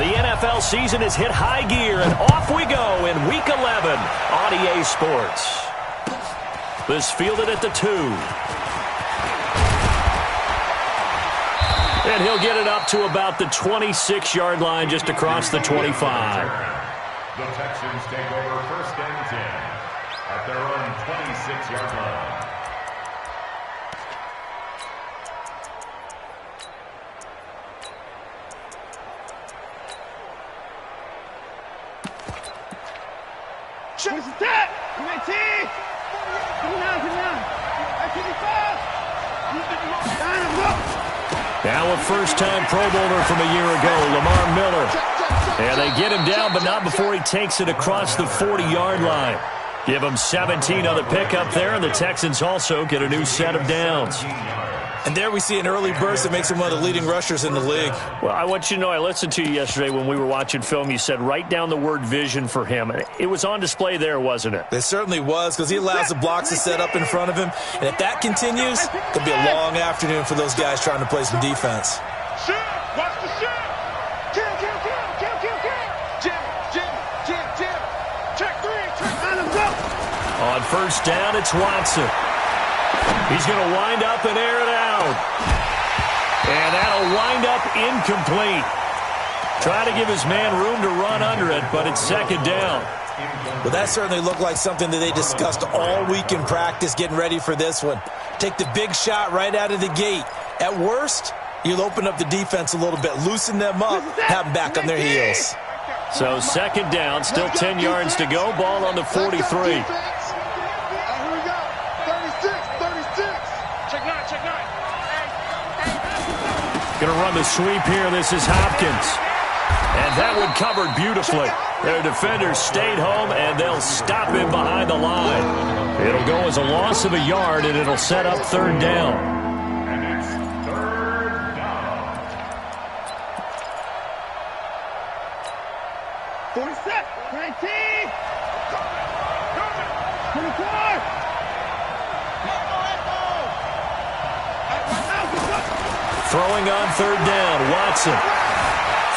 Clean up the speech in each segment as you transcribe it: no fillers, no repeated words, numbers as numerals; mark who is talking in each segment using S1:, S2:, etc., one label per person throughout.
S1: The NFL season has hit high gear, and off we go in Week 11 on EA Sports. This fielded at the 2. And he'll get it up to about the 26-yard line, just across the 25.
S2: The Texans take over first and 10 at their own 26-yard line.
S3: Where's the tap? Come on, T! Come down.
S1: Now a first-time Pro Bowler from a year ago, Lamar Miller. And they get him down, but not before he takes it across the 40-yard line. Give him 17 on the pickup there, and the Texans also get a new set of downs.
S4: And there we see an early burst that makes him one of the leading rushers in the league.
S1: Well, I want you to know, I listened to you yesterday when we were watching film. You said write down the word vision for him. It was on display there, wasn't it?
S4: It certainly was, because he allows the blocks to set up in front of him. And if that continues, it'll be a long afternoon for those guys trying to play some defense.
S3: Shoot! Watch the shoot! Kill! Jim! Check 3!
S1: On first down, it's Watson. He's going to wind up and air it out. And that'll wind up incomplete. Try to give his man room to run under it, but it's second down.
S4: Well, that certainly looked like something that they discussed all week in practice, getting ready for this one. Take the big shot right out of the gate. At worst, you'll open up the defense a little bit, loosen them up, have them back on their heels.
S1: So second down, still 10 yards to go. Ball on the 43. Going to run the sweep here. This is Hopkins. And that one covered beautifully. Their defenders stayed home, and they'll stop him behind the line. It'll go as a loss of a yard, and it'll set up third down.
S2: And it's third down.
S3: 47, 19, 24.
S1: Throwing on third down, Watson.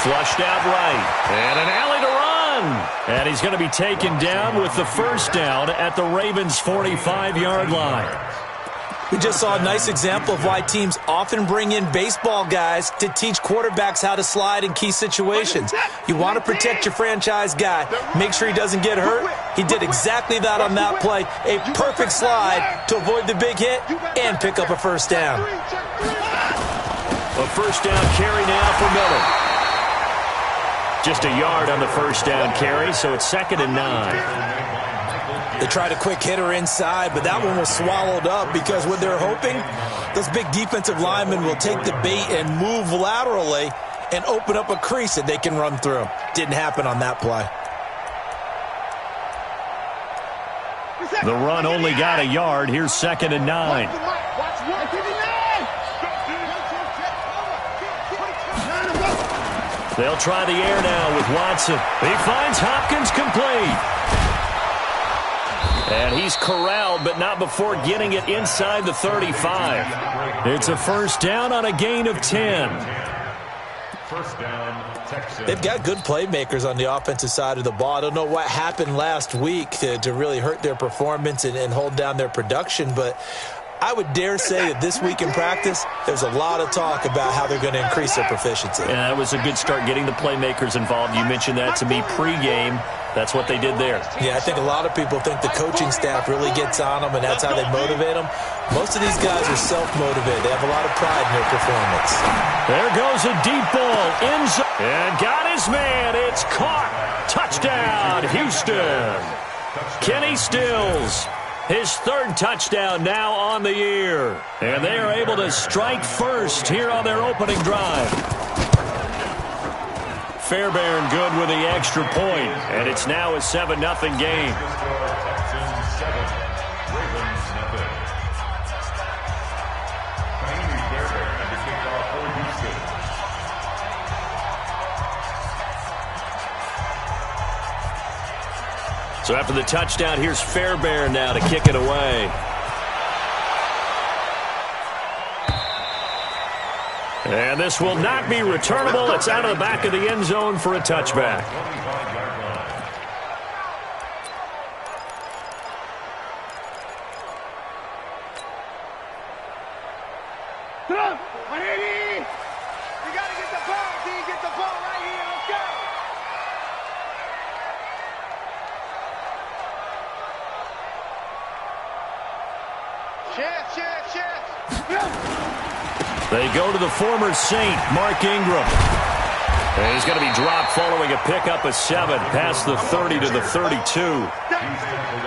S1: Flushed out right. And an alley to run. And he's going to be taken down with the first down at the Ravens' 45-yard line.
S4: We just saw a nice example of why teams often bring in baseball guys to teach quarterbacks how to slide in key situations. You want to protect your franchise guy. Make sure he doesn't get hurt. He did exactly that on that play. A perfect slide to avoid the big hit and pick up a first down.
S1: A first down carry now for Miller. Just a yard on the first down carry, so it's 2nd and 9.
S4: They tried a quick hitter inside, but that one was swallowed up because what they're hoping, those big defensive linemen will take the bait and move laterally and open up a crease that they can run through. Didn't happen on that play.
S1: The run only got a yard. Here's 2nd and 9. They'll try the air now with Watson. He finds Hopkins complete. And he's corralled, but not before getting it inside the 35. It's a first down on a gain of 10.
S2: First down, Texans.
S4: They've got good playmakers on the offensive side of the ball. I don't know what happened last week to really hurt their performance and hold down their production, but I would dare say that this week in practice, there's a lot of talk about how they're going to increase their proficiency.
S1: Yeah, that was a good start, getting the playmakers involved. You mentioned that to me pregame. That's what they did there.
S4: Yeah, I think a lot of people think the coaching staff really gets on them, and that's how they motivate them. Most of these guys are self-motivated. They have a lot of pride in their performance.
S1: There goes a deep ball. And got his man. It's caught. Touchdown, Houston. Kenny Stills. His 3rd touchdown now on the year. And they are able to strike first here on their opening drive. Fairbairn good with the extra point. And it's now a 7-0 game. So after the touchdown, here's Fairbairn now to kick it away. And this will not be returnable. It's out of the back of the end zone for a touchback. They go to the former Saint, Mark Ingram. And he's going to be dropped following a pickup of 7 past the 30 to the 32.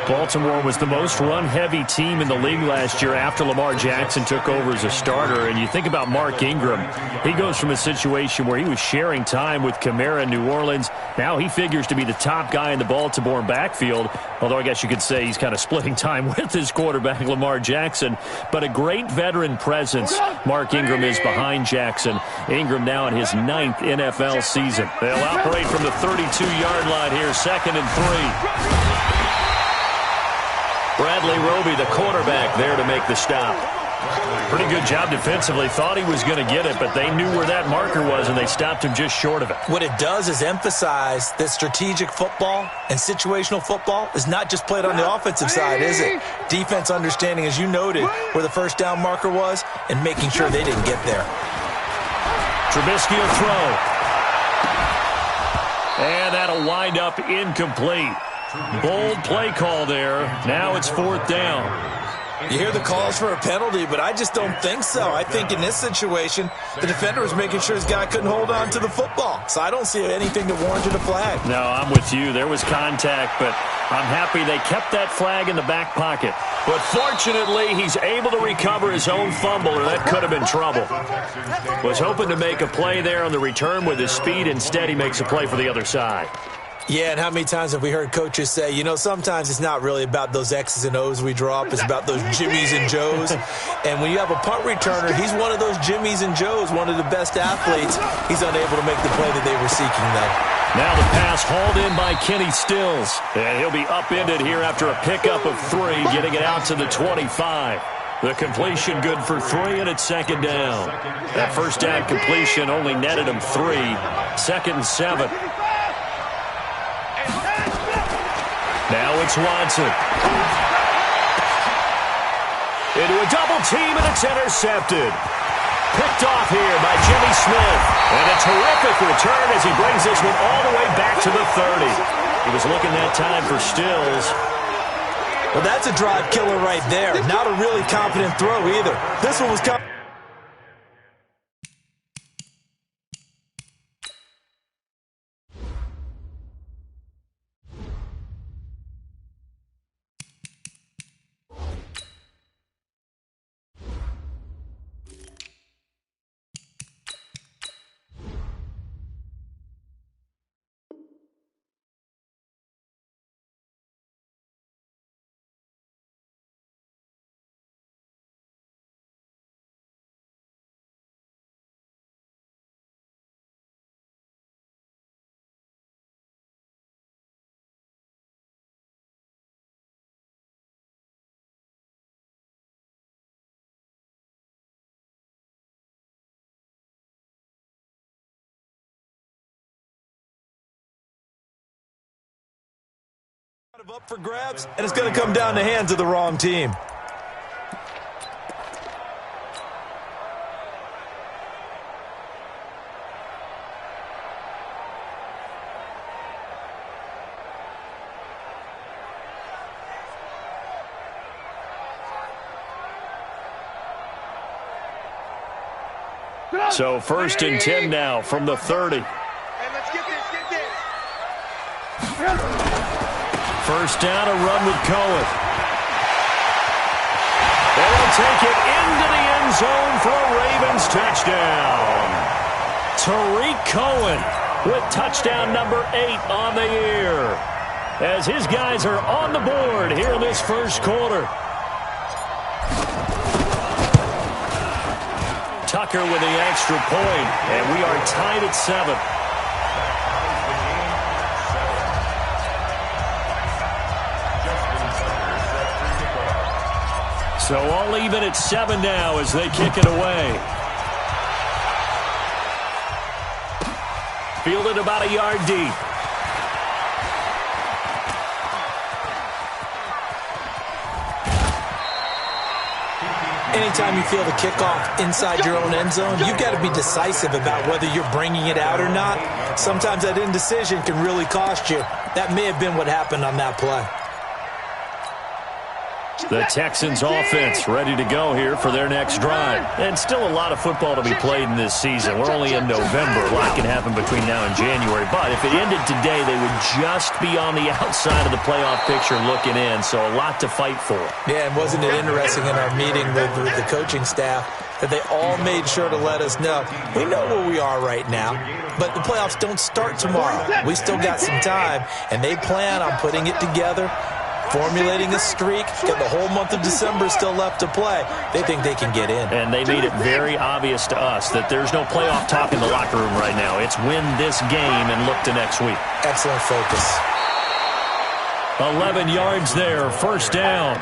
S1: Baltimore was the most run-heavy team in the league last year after Lamar Jackson took over as a starter. And you think about Mark Ingram, he goes from a situation where he was sharing time with Kamara in New Orleans. Now he figures to be the top guy in the Baltimore backfield, although I guess you could say he's kind of splitting time with his quarterback, Lamar Jackson. But a great veteran presence Mark Ingram is behind Jackson. Ingram now in his 9th NFL season. They'll operate from the 32-yard line here, 2nd and 3. Bradley Roby, the quarterback, there to make the stop. Pretty good job defensively. Thought he was going to get it, but they knew where that marker was, and they stopped him just short of it.
S4: What it does is emphasize that strategic football and situational football is not just played on the offensive side, is it? Defense understanding, as you noted, where the first down marker was and making sure they didn't get there.
S1: Trubisky will throw. And that'll wind up incomplete. Bold play call there. Now it's 4th down.
S4: You hear the calls for a penalty, but I just don't think so. I think in this situation, the defender was making sure his guy couldn't hold on to the football. So I don't see anything that warranted a flag.
S1: No, I'm with you. There was contact, but I'm happy they kept that flag in the back pocket. But fortunately, he's able to recover his own fumble, or that could have been trouble. Was hoping to make a play there on the return with his speed. Instead, he makes a play for the other side.
S4: Yeah, and how many times have we heard coaches say, you know, sometimes it's not really about those X's and O's we draw up. It's about those Jimmies and Joes. And when you have a punt returner, he's one of those Jimmies and Joes, one of the best athletes. He's unable to make the play that they were seeking, though.
S1: Now the pass hauled in by Kenny Stills. And he'll be upended here after a pickup of 3, getting it out to the 25. The completion good for 3, and it's 2nd down. That first down completion only netted him 3. 2nd and 7. Now it's Watson. Into a double team, and it's intercepted. Picked off here by Jimmy Smith. And a terrific return as he brings this one all the way back to the 30. He was looking that time for Stills.
S4: Well, that's a drive killer right there. Not a really confident throw either. This one was coming. Up for grabs, and it's going to come down the hands of the wrong team.
S1: So 1st and 10 now from the 30. First down, a run with Cohen. They'll take it into the end zone for a Ravens touchdown. Tariq Cohen with touchdown number 8 on the year, as his guys are on the board here in this first quarter. Tucker with the extra point, and we are tied at 7. So all even at 7 now as they kick it away. fielded about a yard deep.
S4: Anytime you feel the kickoff inside your own end zone, you've got to be decisive about whether you're bringing it out or not. Sometimes that indecision can really cost you. That may have been what happened on that play.
S1: The Texans offense ready to go here for their next drive. And still a lot of football to be played in this season. We're only in November. A lot can happen between now and January. But if it ended today, they would just be on the outside of the playoff picture looking in. So a lot to fight for.
S4: Yeah, and wasn't it interesting in our meeting with the coaching staff that they all made sure to let us know, we know where we are right now, but the playoffs don't start tomorrow. We still got some time, and they plan on putting it together, formulating a streak, got the whole month of December still left to play. They think they can get in.
S1: And they made it very obvious to us that there's no playoff talk in the locker room right now. It's win this game and look to next week.
S4: Excellent focus.
S1: 11 yards there, first down.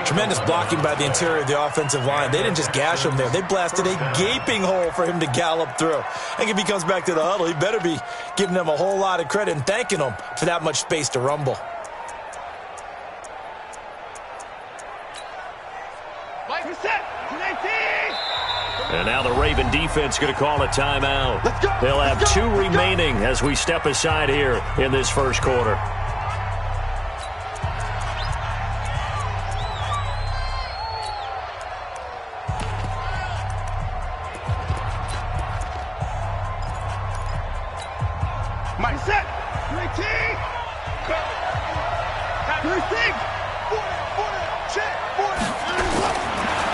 S4: Tremendous blocking by the interior of the offensive line. They didn't just gash him there. They blasted a gaping hole for him to gallop through. I think if he comes back to the huddle, he better be giving them a whole lot of credit and thanking them for that much space to rumble.
S1: And now the Raven defense going to call a timeout. They'll have 2 remaining as we step aside here in this first quarter.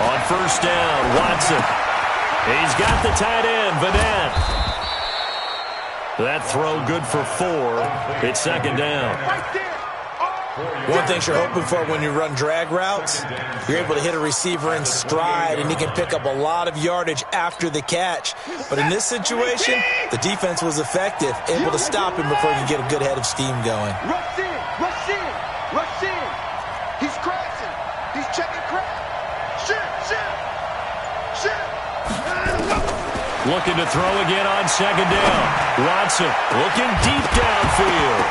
S1: On first down, Watson. He's got the tight end, Vanette. That throw good for 4. It's second down.
S4: One thing you're hoping for when you run drag routes, you're able to hit a receiver in stride, and he can pick up a lot of yardage after the catch. But in this situation, the defense was effective, able to stop him before he could get a good head of steam going.
S3: Rush in, rush in, rush in. He's crashing. He's checking crash.
S1: Looking to throw again on second down. Watson looking deep downfield.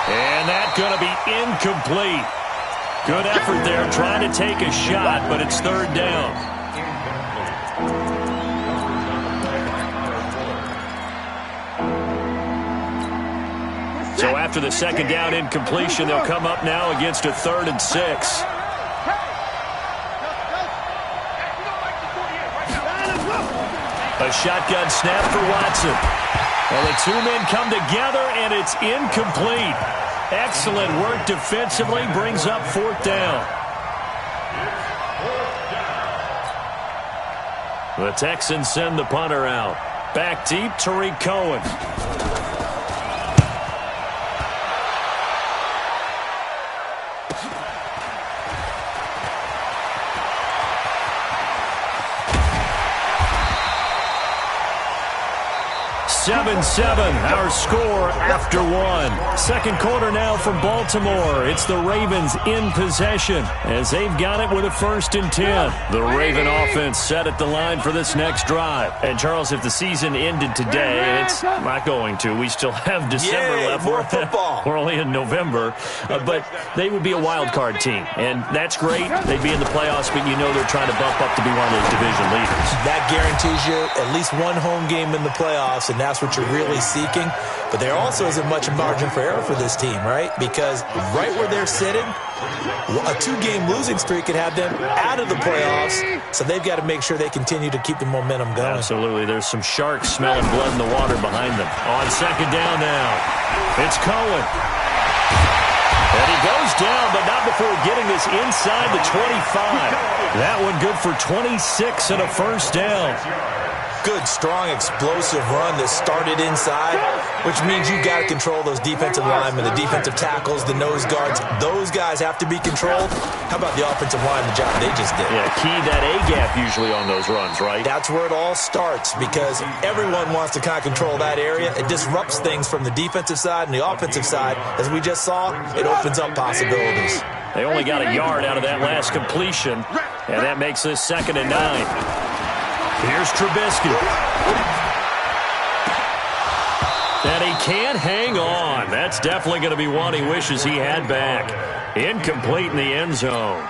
S1: And that's going to be incomplete. Good effort there trying to take a shot, but it's third down. So after the second down incompletion, they'll come up now against a 3rd and 6. A shotgun snap for Watson. Well, the 2 men come together, and it's incomplete. Excellent work defensively, brings up 4th down. The Texans send the punter out. Back deep, Tariq Cohen. Our score after 1. Second quarter now from Baltimore. It's the Ravens in possession as they've got it with a 1st and 10. The Raven offense set at the line for this next drive. And Charles, if the season ended today, it's not going to. We still have December left.
S4: More football.
S1: We're only in November. But they would be a wild card team. And that's great. They'd be in the playoffs, but you know they're trying to bump up to be one of those division leaders.
S4: That guarantees you at least one home game in the playoffs, and that's what you're really seeking. But there also isn't much margin for error for this team, right? Because right where they're sitting, a 2-game losing streak could have them out of the playoffs, so they've got to make sure they continue to keep the momentum going.
S1: Absolutely. There's some sharks smelling blood in the water behind them. On second down now, it's Cohen. And he goes down, but not before getting this inside the 25. That one good for 26 and a 1st down.
S4: Good, strong, explosive run that started inside, which means you got to control those defensive linemen, the defensive tackles, the nose guards. Those guys have to be controlled. How about the offensive line, the job they just did?
S1: Yeah, key that A-gap usually on those runs, right?
S4: That's where it all starts because everyone wants to kind of control that area. It disrupts things from the defensive side and the offensive side. As we just saw, it opens up possibilities.
S1: They only got a yard out of that last completion, and that makes this 2nd and 9. Here's Trubisky. And he can't hang on. That's definitely going to be one he wishes he had back. Incomplete in the end zone.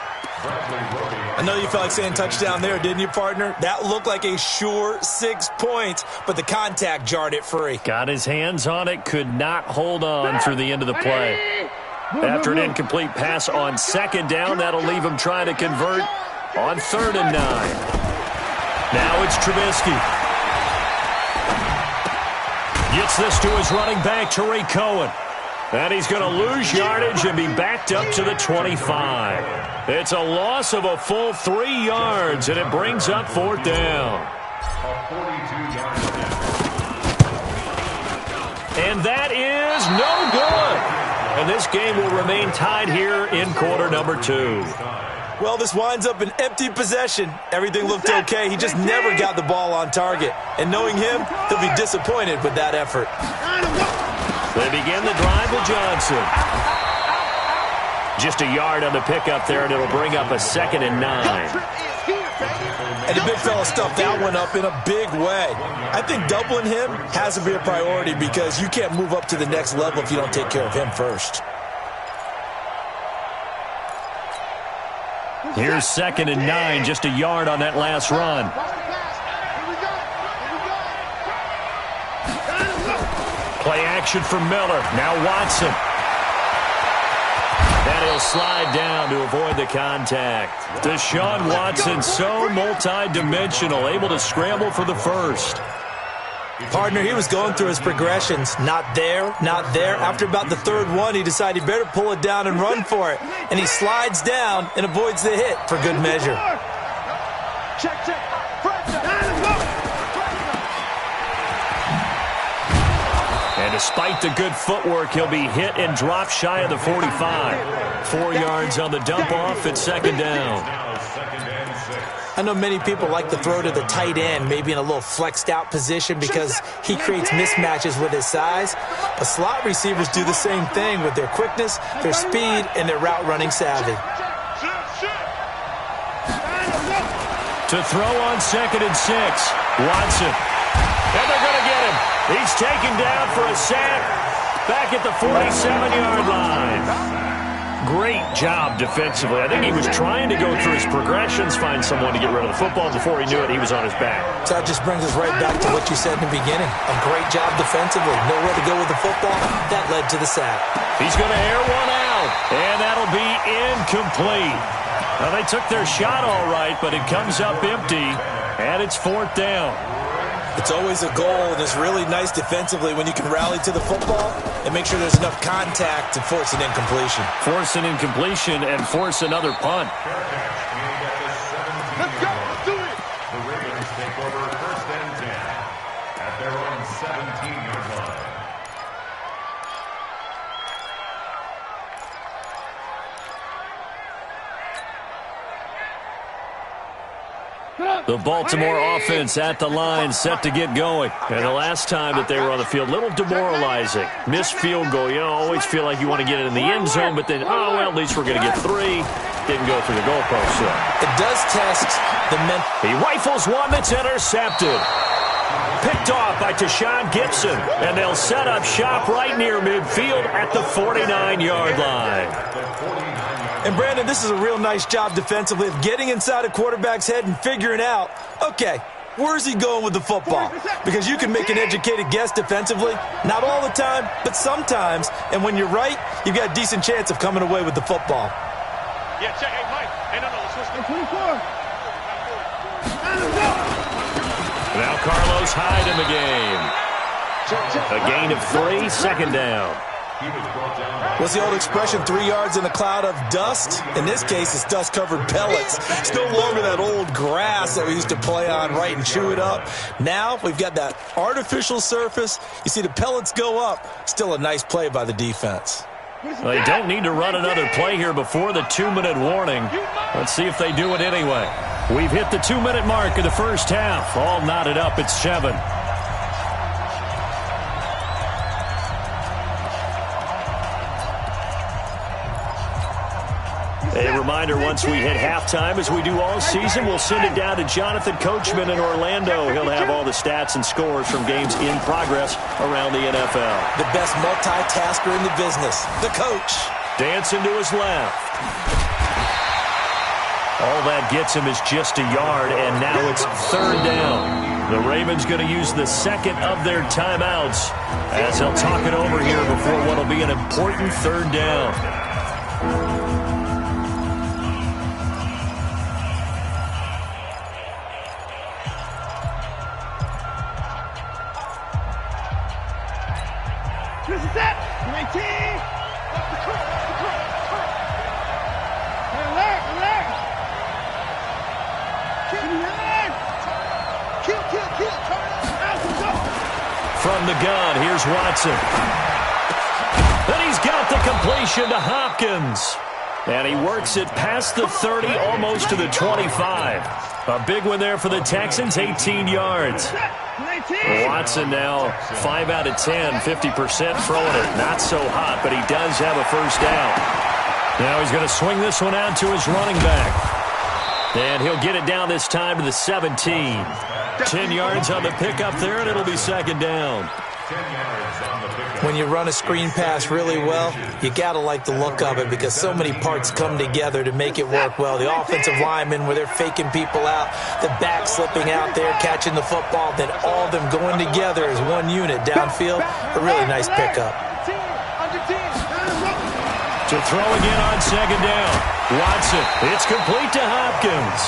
S4: I know you felt like saying touchdown there, didn't you, partner? That looked like a sure 6 points, but the contact jarred it free.
S1: Got his hands on it, could not hold on through the end of the play. After an incomplete pass on second down, that'll leave him trying to convert on 3rd and 9. Now it's Trubisky. Gets this to his running back, Tariq Cohen. And he's going to lose yardage and be backed up to the 25. It's a loss of a full 3 yards, and it brings up 4th down. And that is no good. And this game will remain tied here in quarter number 2.
S4: Well, this winds up an empty possession. Everything looked okay. He just never got the ball on target. And knowing him, he'll be disappointed with that effort.
S1: They begin the drive with Johnson. Just a yard on the pickup there, and it'll bring up a 2nd and 9.
S4: And the big fella stuffed that one up in a big way. I think doubling him has to be a priority because you can't move up to the next level if you don't take care of him first.
S1: Here's 2nd and 9, just a yard on that last run. Play action for Miller. Now Watson. And he'll slide down to avoid the contact. Deshaun Watson, so multi-dimensional, able to scramble for the first.
S4: Partner, he was going through his progressions. Not there, not there. After about the 3rd one, he decided he better pull it down and run for it. And he slides down and avoids the hit for good measure.
S3: Check.
S1: And despite the good footwork, he'll be hit and dropped shy of the 45. 4 yards on the dump-off at 2nd down.
S4: I know many people like to throw to the tight end, maybe in a little flexed-out position because he creates mismatches with his size. But slot receivers do the same thing with their quickness, their speed, and their route-running savvy.
S1: To throw on 2nd and 6, Watson. And they're going to get him. He's taken down for a sack back at the 47-yard line. Great job defensively. I think he was trying to go through his progressions, find someone to get rid of the football. Before he knew it, he was on his back.
S4: So that just brings us right back to what you said in the beginning. A great job defensively. Nowhere to go with the football. That led to the sack.
S1: He's going to air one out, and that'll be incomplete. Now, they took their shot all right, but it comes up empty, and it's 4th down.
S4: It's always a goal, and it's really nice defensively when you can rally to the football and make sure there's enough contact to force an incompletion.
S1: Force an incompletion and force another punt.
S3: Let's go. Let's do it.
S2: The Ravens take over 1st and 10 at their own 17-yard line.
S1: The Baltimore offense at the line, set to get going. And the last time that they were on the field, a little demoralizing. Missed field goal. You always feel like you want to get it in the end zone, but then, oh, well, at least we're going to get 3. Didn't go through the goalpost, so.
S4: It does test the mental.
S1: He rifles one that's intercepted. Picked off by Tashawn Gibson, and they'll set up shop right near midfield at the 49-yard line.
S4: And, Brandon, this is a real nice job defensively of getting inside a quarterback's head and figuring out, okay, where's he going with the football? Because you can make an educated guess defensively. Not all the time, but sometimes. And when you're right, you've got a decent chance of coming away with the football.
S5: Yeah, check. Hey, Mike. Hey, no, let's go.
S3: 24.
S1: Now Carlos Hyde in the game. A gain of 3, 2nd down.
S4: What's the old expression, 3 yards in a cloud of dust? In this case, it's dust-covered pellets. It's no longer that old grass that we used to play on, right, and chew it up. Now we've got that artificial surface. You see the pellets go up. Still a nice play by the defense.
S1: They don't need to run another play here before the 2-minute warning. Let's see if they do it anyway. We've hit the 2-minute mark of the first half. All knotted up at 7. They reminder, once we hit halftime, as we do all season, we'll send it down to Jonathan Coachman in Orlando. He'll have all the stats and scores from games in progress around the NFL.
S4: The best multitasker in the business, the coach.
S1: Dancing to his left. All that gets him is just a yard, and now it's third down. The Ravens going to use the second of their timeouts as they'll talk it over here before what will be an important third down.
S3: This is it. 19. Off the court. Alert. Kill. Turn it out.
S1: From the gun, here's Watson. And he's got the completion to Hopkins. And he works it past the 30, almost to the 25. A big one there for the Texans, 18 yards. Watson now 5 out of 10, 50% throwing it. Not so hot, but he does have a first down. Now he's going to swing this one out to his running back. And he'll get it down this time to the 17. 10 yards on the pickup there, and it'll be second down.
S4: When you run a screen pass really well, you got to like the look of it because so many parts come together to make it work well. The offensive linemen, where they're faking people out, the back slipping out there, catching the football, then all of them going together as one unit downfield. A really nice pickup.
S1: To throw again on second down. Watson, it's complete to Hopkins.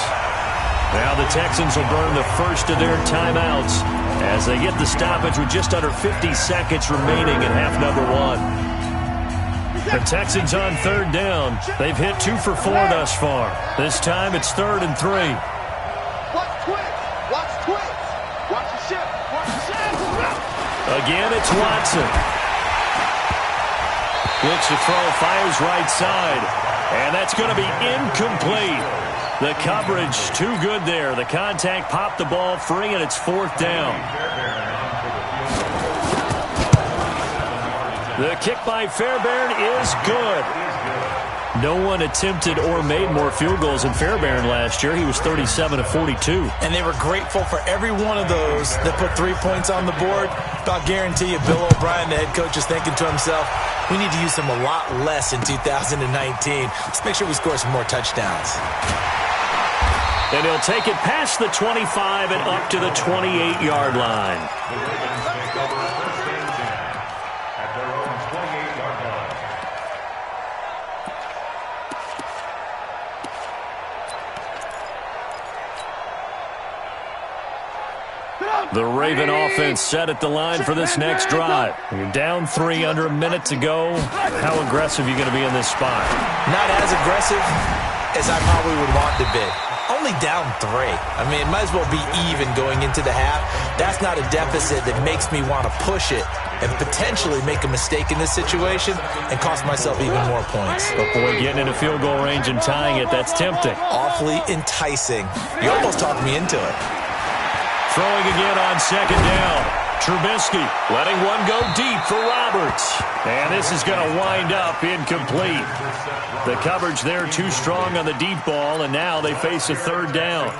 S1: Now the Texans will burn the first of their timeouts as they get the stoppage with just under 50 seconds remaining in half number one. The Texans on third down. They've hit 2 for 4 thus far. This time it's 3rd and 3.
S3: Watch twins. Watch the ship.
S1: Again, it's Watson. Looks to throw, fires right side. And that's going to be incomplete. The coverage too good there. The contact popped the ball free, and it's 4th down. The kick by Fairbairn is good. No one attempted or made more field goals than Fairbairn last year. He was 37 of 42.
S4: And they were grateful for every one of those that put 3 points on the board. I'll guarantee you Bill O'Brien, the head coach, is thinking to himself, we need to use them a lot less in 2019. Let's make sure we score some more touchdowns.
S1: And he'll take it past the 25 and up to the 28-yard line.
S2: The Ravens take over first and 10 at their own 28-yard line.
S1: The Raven offense set at the line for this next drive. You're down 3 under a minute to go. How aggressive are you going to be in this spot?
S4: Not as aggressive as I probably would want to be. Only down 3. I mean, it might as well be even going into the half. That's not a deficit that makes me want to push it and potentially make a mistake in this situation and cost myself even more points.
S1: But boy, getting into field goal range and tying it, that's tempting.
S4: Awfully enticing. You almost talked me into it.
S1: Throwing again on second down. Trubisky letting one go deep for Roberts. And this is going to wind up incomplete. The coverage there too strong on the deep ball, and now they face a 3rd down.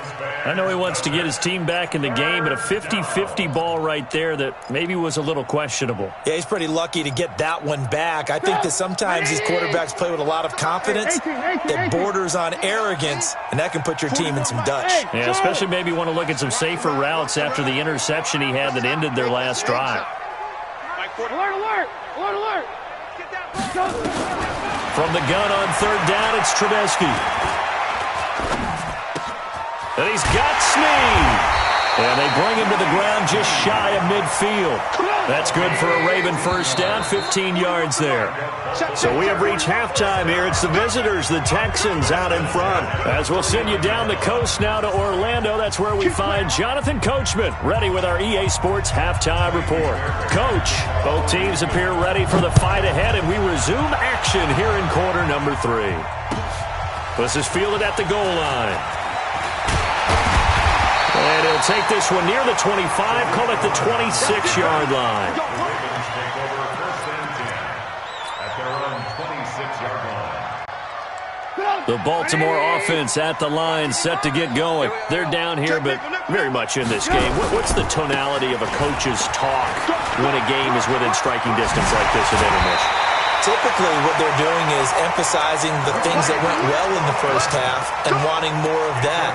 S1: I know he wants to get his team back in the game, but a 50-50 ball right there that maybe was a little questionable.
S4: Yeah, he's pretty lucky to get that one back. I think that sometimes these quarterbacks play with a lot of confidence that borders on arrogance, and that can put your team in some Dutch.
S1: Yeah, especially maybe want to look at some safer routes after the interception he had that ended their last drive.
S3: Alert.
S1: From the gun on 3rd down, it's Trubisky. And he's got Snead. And they bring him to the ground just shy of midfield. That's good for a Raven first down, 15 yards there. So we have reached halftime here. It's the visitors, the Texans, out in front. As we'll send you down the coast now to Orlando. That's where we find Jonathan Coachman, ready with our EA Sports halftime report. Coach, both teams appear ready for the fight ahead, and we resume action here in quarter number 3. This is fielded at the goal line. And he'll take this one near the 25, call it the 26-yard line.
S2: The Ravens take over first and 10 at their own 26-yard line.
S1: The Baltimore offense at the line, set to get going. They're down here, but very much in this game. What's the tonality of a coach's talk when a game is within striking distance like this at intermission?
S4: Typically, what they're doing is emphasizing the things that went well in the first half and wanting more of that.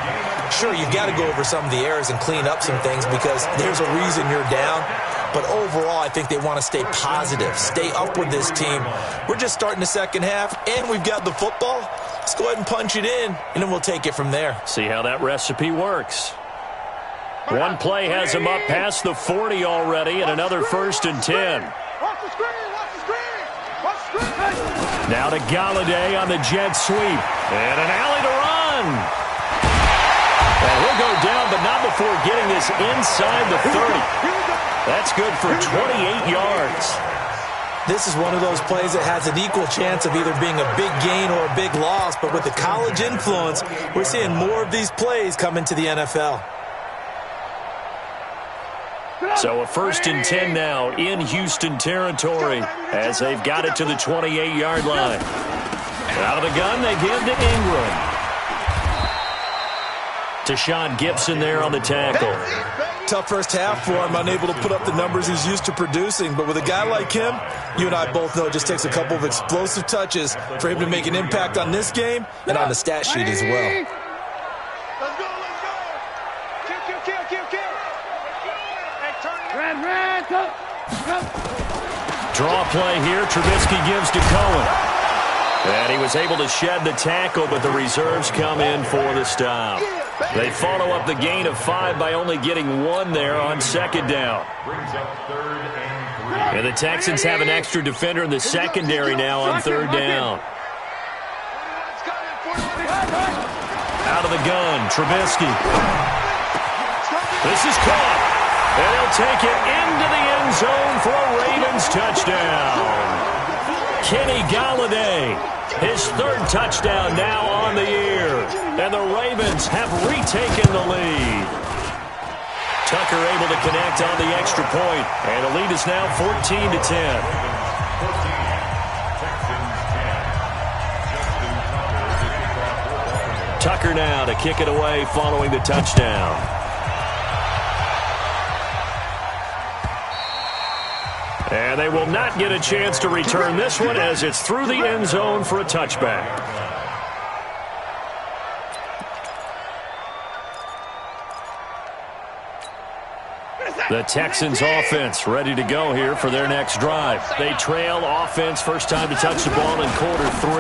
S4: Sure, you've got to go over some of the errors and clean up some things because there's a reason you're down. But overall, I think they want to stay positive, stay up with this team. We're just starting the second half, and we've got the football. Let's go ahead and punch it in, and then we'll take it from there.
S1: See how that recipe works. One play has him up past the 40 already, and another 1st and 10. Now to Galladay on the jet sweep. And an alley to run. And he'll go down, but not before getting this inside the 30. That's good for 28 yards.
S4: This is one of those plays that has an equal chance of either being a big gain or a big loss. But with the college influence, we're seeing more of these plays come into the NFL.
S1: So a 1st and 10 now in Houston territory as they've got it to the 28-yard line. Out of the gun, they give to Ingram. Deshaun Gibson there on the tackle.
S4: Tough first half for him, unable to put up the numbers he's used to producing. But with a guy like him, you and I both know it just takes a couple of explosive touches for him to make an impact on this game and on the stat sheet as well.
S3: Let's go. Kill.
S1: Draw play here. Trubisky gives to Cohen. And he was able to shed the tackle, but the reserves come in for the stop. They follow up the gain of 5 by only getting 1 there on 2nd down. And the Texans have an extra defender in the secondary now on 3rd down. Out of the gun, Trubisky. This is caught. And he'll take it into the end zone for a Ravens touchdown. Kenny Galladay, his 3rd touchdown now on the year. And the Ravens have retaken the lead. Tucker able to connect on the extra point. And the lead is now 14-10. Tucker now to kick it away following the touchdown. And they will not get a chance to return this one as it's through the end zone for a touchback. The Texans offense ready to go here for their next drive. They trail offense, first time to touch the ball in quarter 3,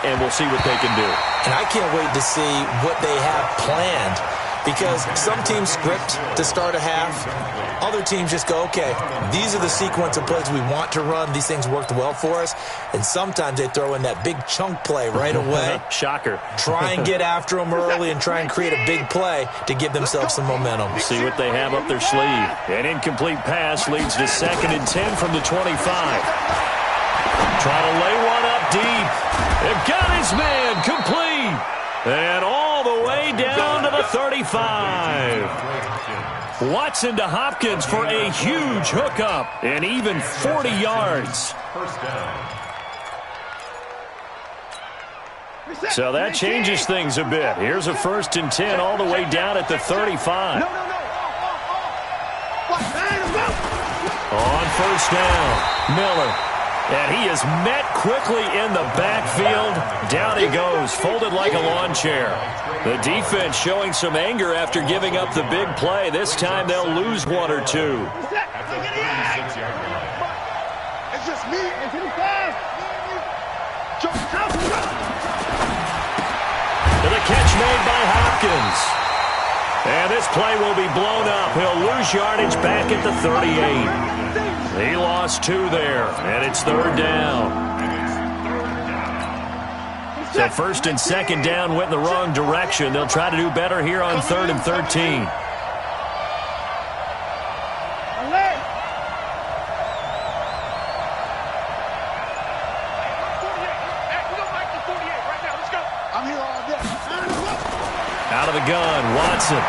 S1: and we'll see what they can do.
S4: And I can't wait to see what they have planned because some teams script to start a half. Other teams just go, okay, these are the sequence of plays we want to run. These things worked well for us. And sometimes they throw in that big chunk play right away.
S1: Shocker.
S4: Try and get after them early and try and create a big play to give themselves some momentum.
S1: See what they have up their sleeve. An incomplete pass leads to 2nd and 10 from the 25. Try to lay one up deep. They've got his man complete. And all the way down to the 35. Watson to Hopkins for a huge hookup and even 40 yards. So that changes things a bit. Here's a 1st and 10 all the way down at the 35. On 1st down, Miller. And he is met quickly in the backfield. Down he goes, folded like a lawn chair. The defense showing some anger after giving up the big play. This time they'll lose 1 or 2.
S3: It's just me.
S1: The catch made by Hopkins. And this play will be blown up. He'll lose yardage back at the 38. He lost 2 there, and it's 3rd down. So 1st and 2nd down went in the wrong direction. They'll try to do better here on 3rd and 13. Out of the gun, Watson.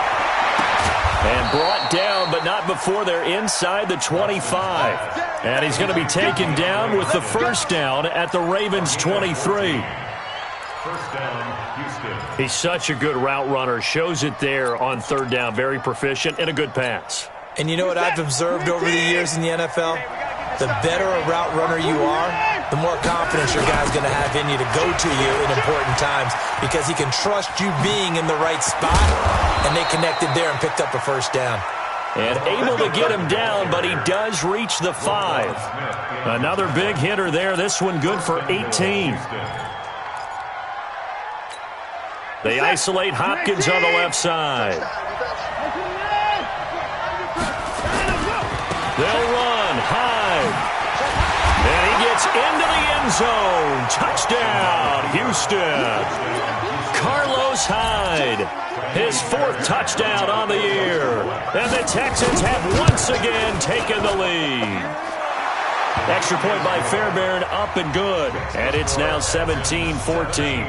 S1: And brought down, but not before they're inside the 25. And he's going to be taken down with the 1st down at the Ravens' 23.
S2: First down, Houston.
S1: He's such a good route runner. Shows it there on third down. Very proficient and a good pass.
S4: And you know what I've observed over the years in the NFL? The better a route runner you are, the more confidence your guy's going to have in you to go to you in important times because he can trust you being in the right spot, and they connected there and picked up a first down.
S1: And able to get him down, but he does reach the 5. Another big hitter there. This one good for 18. They isolate Hopkins on the left side. They'll run. Hyde. And he gets into the end zone. Touchdown, Houston. Carlos Hyde. His 4th touchdown on the year. And the Texans have once again taken the lead. Extra point by Fairbairn, up and good. And it's now 17-14.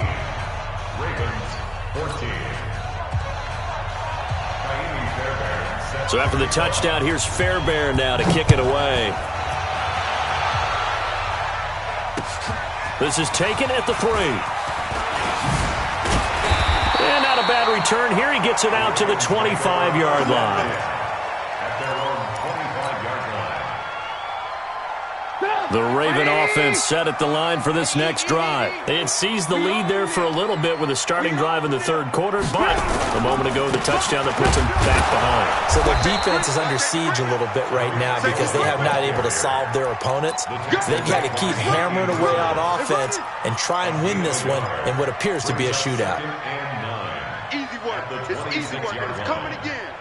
S2: Ravens, 14.
S1: So after the touchdown, here's Fairbairn now to kick it away. This is taken at the 3. And not a bad return here. He gets it out to the 25-yard line.
S2: At their own 25-yard line.
S1: The Raven offense set at the line for this next drive. They had seized the lead there for a little bit with a starting drive in the third quarter, but a moment ago, the touchdown that puts them back behind.
S4: So their defense is under siege a little bit right now because they have not able to solve their opponents. So they've got to keep hammering away on offense and try and win this one in what appears to be a shootout.
S3: Easy work. It's easy work. It's coming again.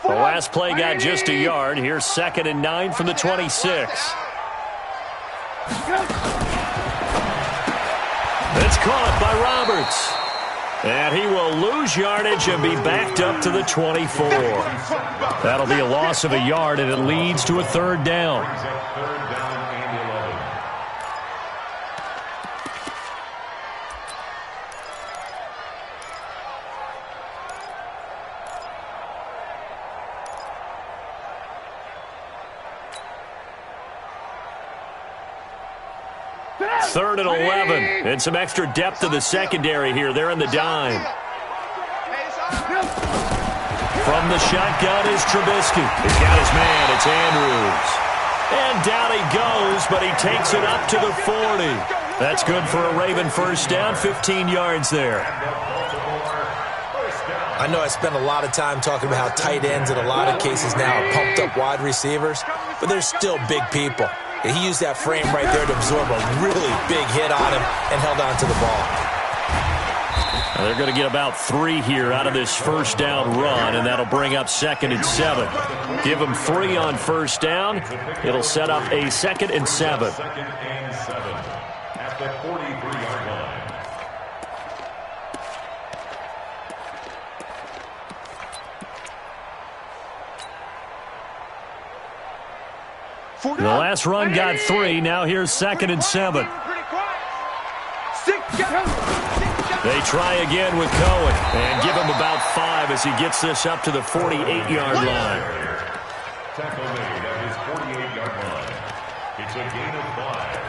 S1: The last play got just a yard. Here's 2nd and 9 from the 26. It's caught by Roberts. And he will lose yardage and be backed up to the 24. That'll be a loss of a yard, and it leads to a 3rd down. Third and 11, and some extra depth to the secondary here. They're in the dime. From the shotgun is Trubisky. He's got his man. It's Andrews. And down he goes, but he takes it up to the 40. That's good for a Raven first down, 15 yards there.
S4: I know I spent a lot of time talking about how tight ends in a lot of cases now are pumped up wide receivers, but they're still big people. And he used that frame right there to absorb a really big hit on him and held on to the ball.
S1: Now they're going to get about 3 here out of this first down run, and that'll bring up 2nd and 7. Give them 3 on first down. It'll set up a 2nd and 7.
S2: 2nd and 7 at the 43-yard line.
S1: The last run got 3. Now here's 2nd and 7. They try again with Cohen and give him about 5 as he gets this up to the 48-yard line.
S2: Tackle made at his 48-yard line. It's a gain of 5.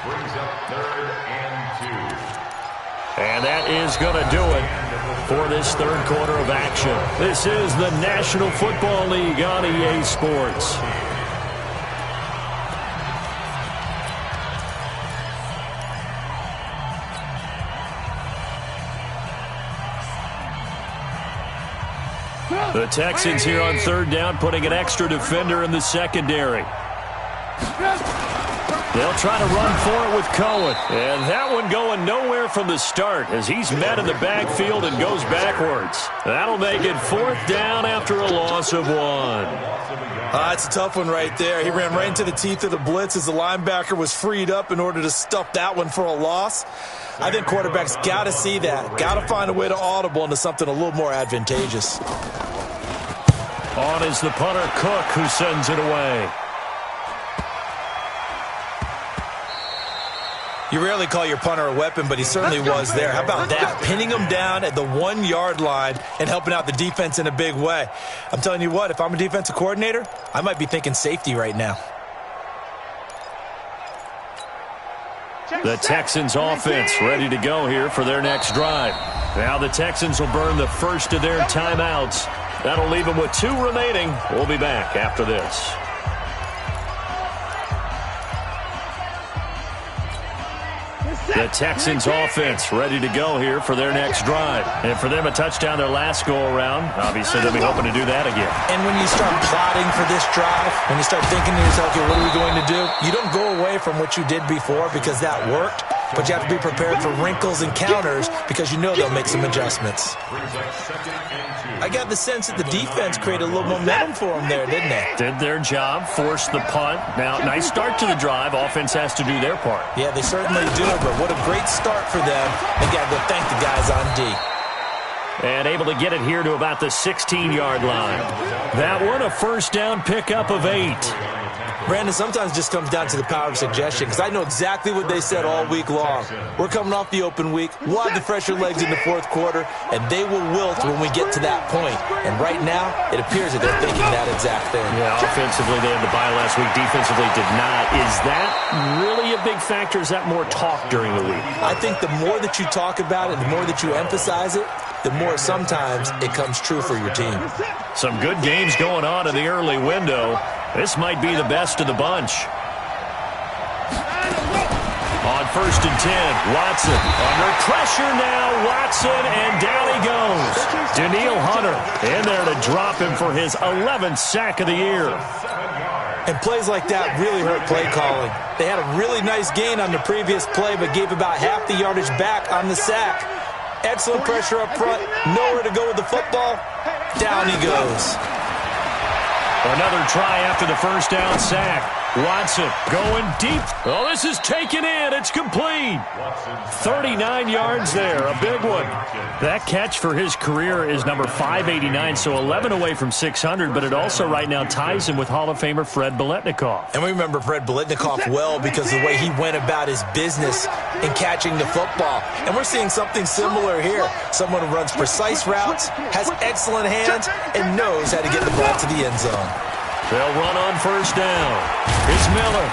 S2: Brings up 3rd and 2.
S1: And that is going to do it for this third quarter of action. This is the National Football League on EA Sports. The Texans here on third down, putting an extra defender in the secondary. They'll try to run for it with Cohen. And that one going nowhere from the start as he's met in the backfield and goes backwards. That'll make it 4th down after a loss of 1.
S4: It's a tough one right there. He ran right into the teeth of the blitz as the linebacker was freed up in order to stuff that one for a loss. I think quarterbacks got to see that. Got to find a way to audible into something a little more advantageous.
S1: On is the punter, Cook, who sends it away.
S4: You rarely call your punter a weapon, but he certainly was there. How about that? Pinning him down at the 1-yard line and helping out the defense in a big way. I'm telling you what, if I'm a defensive coordinator, I might be thinking safety right now.
S1: The Texans offense ready to go here for their next drive. Now the Texans will burn the first of their timeouts. That'll leave them with 2 remaining. We'll be back after this. The Texans offense ready to go here for their next drive. And for them, a touchdown their last go-around. Obviously, they'll be hoping to do that again.
S4: And when you start plotting for this drive, when you start thinking to yourself, okay, what are we going to do? You don't go away from what you did before because that worked, but you have to be prepared for wrinkles and counters because you know they'll make some adjustments. I got the sense that the defense created a little momentum for them there, didn't they?
S1: Did their job, forced the punt. Now, nice start to the drive. Offense has to do their part.
S4: Yeah, they certainly do, but what a great start for them. They got to go thank the guys on D.
S1: And able to get it here to about the 16-yard line. That one, a first down pickup of 8.
S4: Brandon, sometimes it just comes down to the power of suggestion because I know exactly what they said all week long. We're coming off the open week. We'll have the fresher legs in the fourth quarter, and they will wilt when we get to that point. And right now, it appears that they're thinking that exact thing.
S1: Yeah, offensively, they had the bye last week. Defensively, did not. Is that really a big factor? Is that more talk during the week?
S4: I think the more that you talk about it, the more that you emphasize it, the more sometimes it comes true for your team.
S1: Some good games going on in the early window. This might be the best of the bunch. On 1st and 10, Watson under pressure now. Watson, and down he goes. Daniil Hunter in there to drop him for his 11th sack of the year.
S4: And plays like that really hurt play calling. They had a really nice gain on the previous play, but gave about half the yardage back on the sack. Excellent pressure up front. Nowhere to go with the football. Down he goes.
S1: Another try after the first down sack. Watson going deep. Oh, this is taken in. It's complete. 39 yards there. A big one. That catch for his career is number 589, so 11 away from 600, but it also right now ties him with Hall of Famer Fred Biletnikoff.
S4: And we remember Fred Biletnikoff well because of the way he went about his business in catching the football. And we're seeing something similar here. Someone who runs precise routes, has excellent hands, and knows how to get the ball to the end zone.
S1: They'll run on first down. Here's Miller.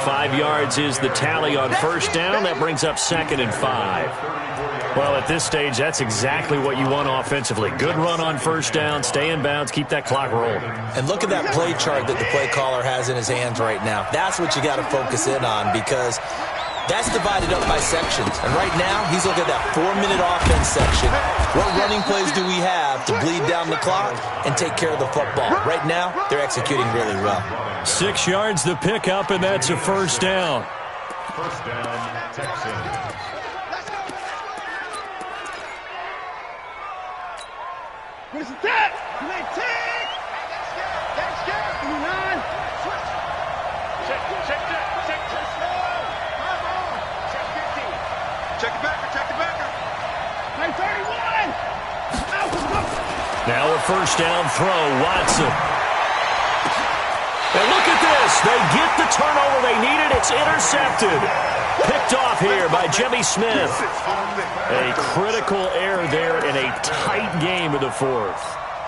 S1: 5 yards is the tally on first down. That brings up 2nd and 5. Well, at this stage, that's exactly what you want offensively. Good run on first down, stay in bounds, keep that clock rolling.
S4: And look at that play chart that the play caller has in his hands right now. That's what you got to focus in on because that's divided up by sections. And right now, he's looking at that 4-minute offense section. What running plays do we have to bleed down the clock and take care of the football? Right now, they're executing really well.
S1: 6 yards the pickup, and that's a first down.
S2: First down, Texans.
S3: Where's that? Check the backer. 31.
S1: Now a first down throw, Watson. And look at this. They get the turnover they needed. It's intercepted. Picked off here by Jimmy Smith. A critical error there in a tight game of the fourth.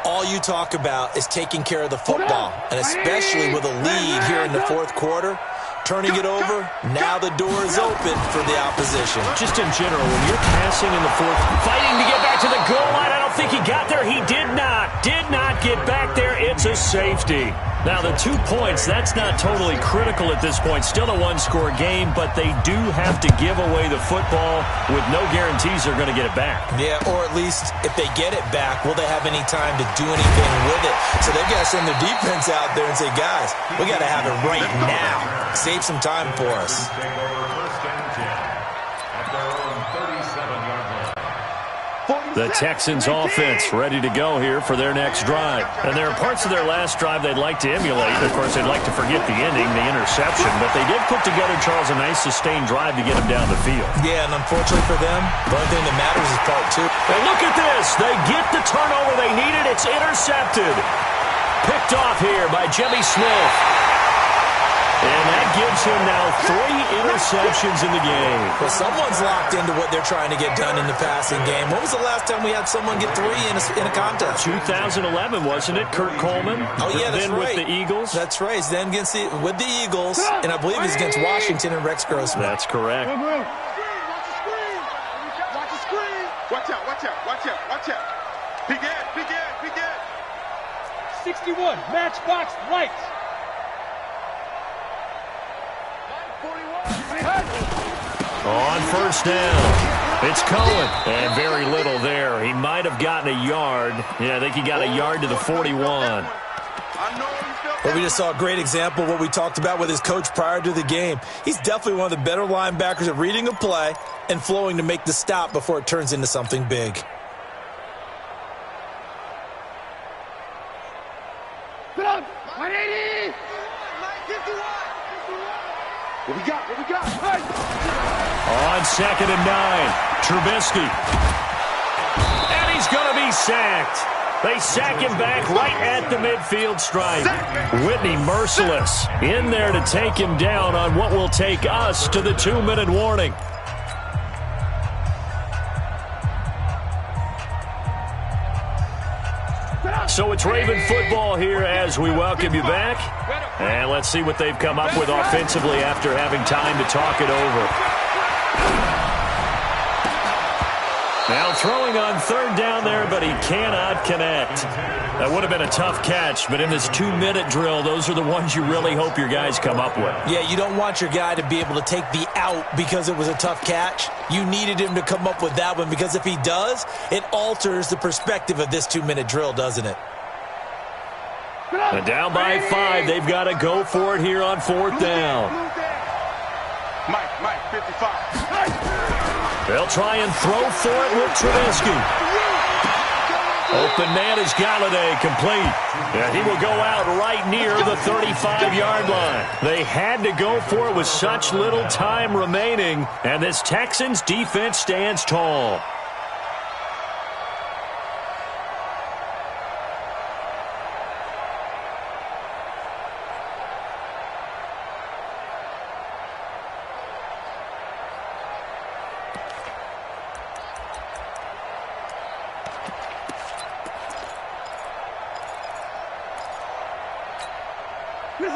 S4: All you talk about is taking care of the football, and especially with a lead here in the fourth quarter. Turning it over, now the door is open for the opposition.
S1: Just in general, when you're passing in the fourth, fighting to get back to the goal line, I don't think he got there. He did not get back there. It's a safety. Now, the 2 points, that's not totally critical at this point. Still a one-score game, but they do have to give away the football with no guarantees they're going to get it back.
S4: Yeah, or at least if they get it back, will they have any time to do anything with it? So they've got to send their defense out there and say, guys, we got to have it right now. Save some time for us.
S1: The Texans offense ready to go here for their next drive. And there are parts of their last drive they'd like to emulate. Of course, they'd like to forget the ending, the interception. But they did put together, Charles, a nice sustained drive to get them down the field.
S4: Yeah, and unfortunately for them, the only thing that matters is part 2.
S1: And look at this. They get the turnover they needed. It's intercepted. Picked off here by Jimmy Smith. And that gives him now 3 interceptions in the game.
S4: Well, someone's locked into what they're trying to get done in the passing game. When was the last time we had someone get 3 in a contest?
S1: 2011, wasn't it? Kurt Coleman.
S4: Oh, yeah, that's
S1: then
S4: right.
S1: with the Eagles.
S4: That's right. Then with the Eagles, and I believe it's against Washington and Rex Grossman.
S1: That's correct.
S3: Watch the screen. Watch out, watch out, watch out, watch out. Big Ed, big Ed, big Ed.
S5: 61, matchbox lights.
S1: On first down, it's Cohen. And very little there. He might have gotten a yard. Yeah, I think he got a yard to the 41.
S4: But we just saw a great example of what we talked about with his coach prior to the game. He's definitely one of the better linebackers at reading a play and flowing to make the stop before it turns into something big.
S3: Put on 180. What we got? What we got? Hey.
S1: On 2nd and 9, Trubisky. And he's going to be sacked. They sack him back right at the midfield stripe. Whitney merciless in there to take him down on what will take us to the 2-minute warning. So it's Raven football here as we welcome you back. And let's see what they've come up with offensively after having time to talk it over. Now throwing on 3rd down there, but he cannot connect. That would have been a tough catch, but in this 2-minute drill, those are the ones you really hope your guys come up with.
S4: Yeah, you don't want your guy to be able to take the out because it was a tough catch. You needed him to come up with that one because if he does, it alters the perspective of this 2-minute drill, doesn't it?
S1: And down by 5, they've got to go for it here on 4th down.
S3: Mike, 55.
S1: They'll try and throw for it with Trubisky. Open man is Galladay, complete. And he will go out right near the 35-yard line. They had to go for it with such little time remaining, and this Texans defense stands tall.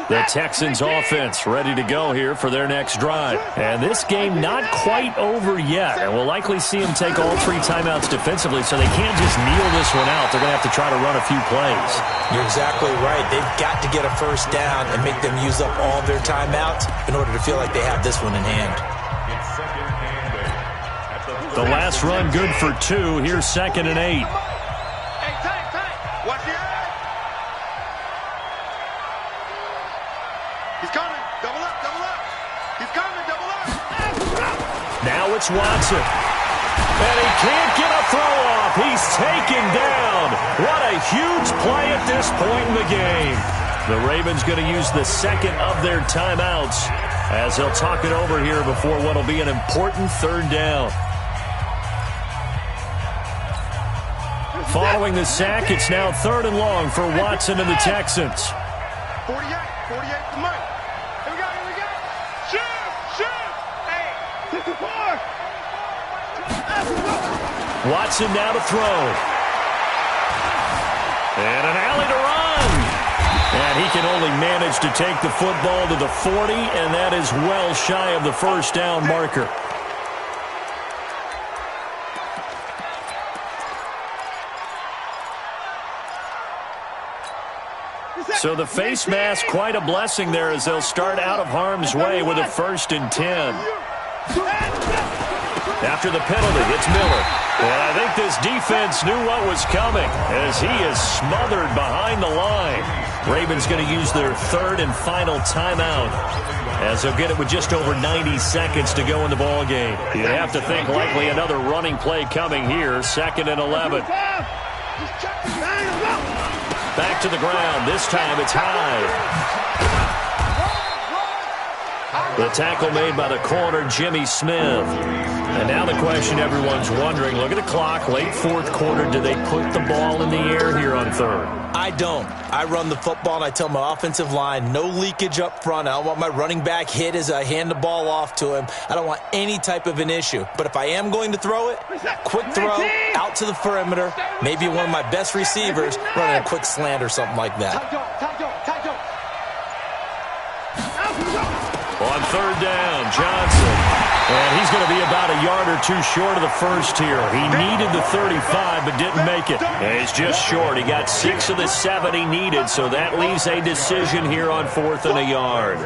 S1: The Texans offense ready to go here for their next drive. And this game not quite over yet. And we'll likely see them take all 3 timeouts defensively, so they can't just kneel this one out. They're going to have to try to run a few plays.
S4: You're exactly right. They've got to get a first down and make them use up all their timeouts in order to feel like they have this one in hand.
S1: The last run good for 2. Here's 2nd and 8.
S3: Watch the eye. He's coming. Double up, double up. He's coming, double up.
S1: Now it's Watson. And he can't get a throw off. He's taken down. What a huge play at this point in the game. The Ravens going to use the 2nd of their timeouts as they'll talk it over here before what will be an important 3rd down. Following the sack, it's now 3rd and long for Watson and the Texans.
S3: 48 to Mike. Here we go. Shoot. Hey, 54.
S1: Watson now to throw. And an alley to run. And he can only manage to take the football to the 40, and that is well shy of the first down marker. So the face mask, quite a blessing there as they'll start out of harm's way with a 1st and 10. After the penalty, it's Miller. And I think this defense knew what was coming as he is smothered behind the line. Ravens going to use their 3rd and final timeout as they'll get it with just over 90 seconds to go in the ball game. You'd have to think likely another running play coming here, 2nd and 11. Back to the ground. This time it's high. The tackle made by the corner, Jimmy Smith. And now the question everyone's wondering, look at the clock, late fourth quarter, do they put the ball in the air here on third?
S4: I don't. I run the football, and I tell my offensive line, no leakage up front. I don't want my running back hit as I hand the ball off to him. I don't want any type of an issue. But if I am going to throw it, quick throw, out to the perimeter, maybe one of my best receivers running a quick slant or something like that.
S1: On third down, Johnson. And he's going to be about a yard or two short of the first here. He needed the 35 but didn't make it. And he's just short. He got 6 of the 7 he needed, so that leaves a decision here on 4th and a yard.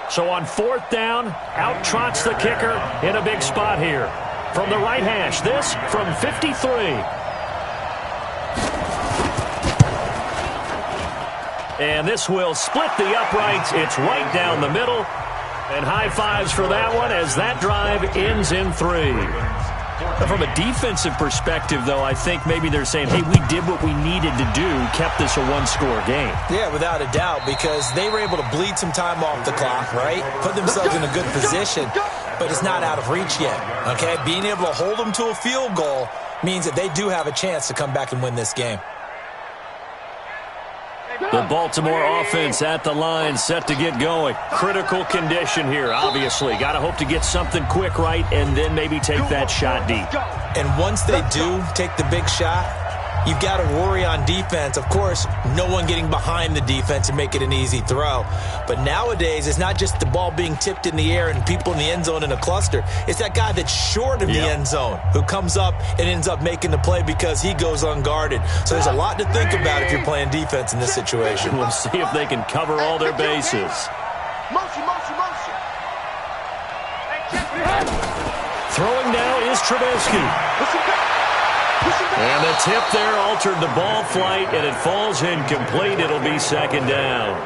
S1: So on 4th down, out trots the kicker in a big spot here. From the right hash, this from 53. And this will split the uprights. It's right down the middle. And high fives for that one as that drive ends in 3. From a defensive perspective, though, I think maybe they're saying, hey, we did what we needed to do, kept this a one-score game.
S4: Yeah, without a doubt, because they were able to bleed some time off the clock, right? Put themselves in a good position, but it's not out of reach yet, okay? Being able to hold them to a field goal means that they do have a chance to come back and win this game.
S1: The Baltimore offense at the line, set to get going. Critical condition here, obviously. Got to hope to get something quick right and then maybe take that shot deep.
S4: And once they do take the big shot, you've got to worry on defense. Of course, no one getting behind the defense and make it an easy throw. But nowadays, it's not just the ball being tipped in the air and people in the end zone in a cluster. It's that guy that's short of the end zone who comes up and ends up making the play because he goes unguarded. So there's a lot to think about if you're playing defense in this situation.
S1: We'll see if they can cover all their bases.
S3: Motion.
S1: Throwing now is Trubisky. And the tip there altered the ball flight, and it falls incomplete. It'll be 2nd down.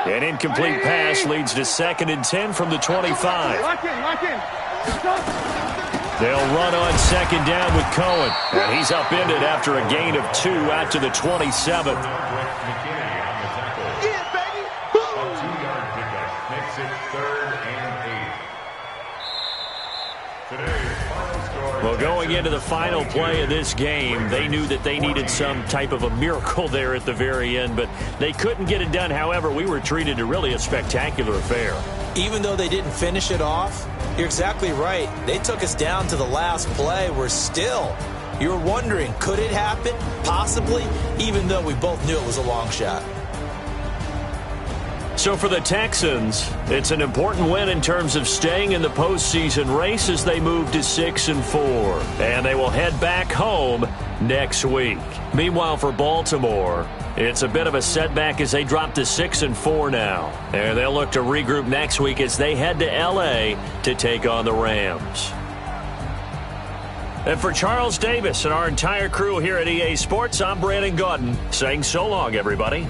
S1: An incomplete pass leads to 2nd and 10 from the 25.
S5: Lock in.
S1: They'll run on 2nd down with Cohen. And he's upended after a gain of 2 out to the 27. Well, going into the final play of this game, they knew that they needed some type of a miracle there at the very end, but they couldn't get it done. However, we were treated to really a spectacular affair.
S4: Even though they didn't finish it off, you're exactly right. They took us down to the last play. You were wondering, could it happen? Possibly, even though we both knew it was a long shot.
S1: So for the Texans, it's an important win in terms of staying in the postseason race as they move to 6-4. And they will head back home next week. Meanwhile, for Baltimore, it's a bit of a setback as they drop to 6-4 now. And they'll look to regroup next week as they head to L.A. to take on the Rams. And for Charles Davis and our entire crew here at EA Sports, I'm Brandon Gaudin saying so long, everybody.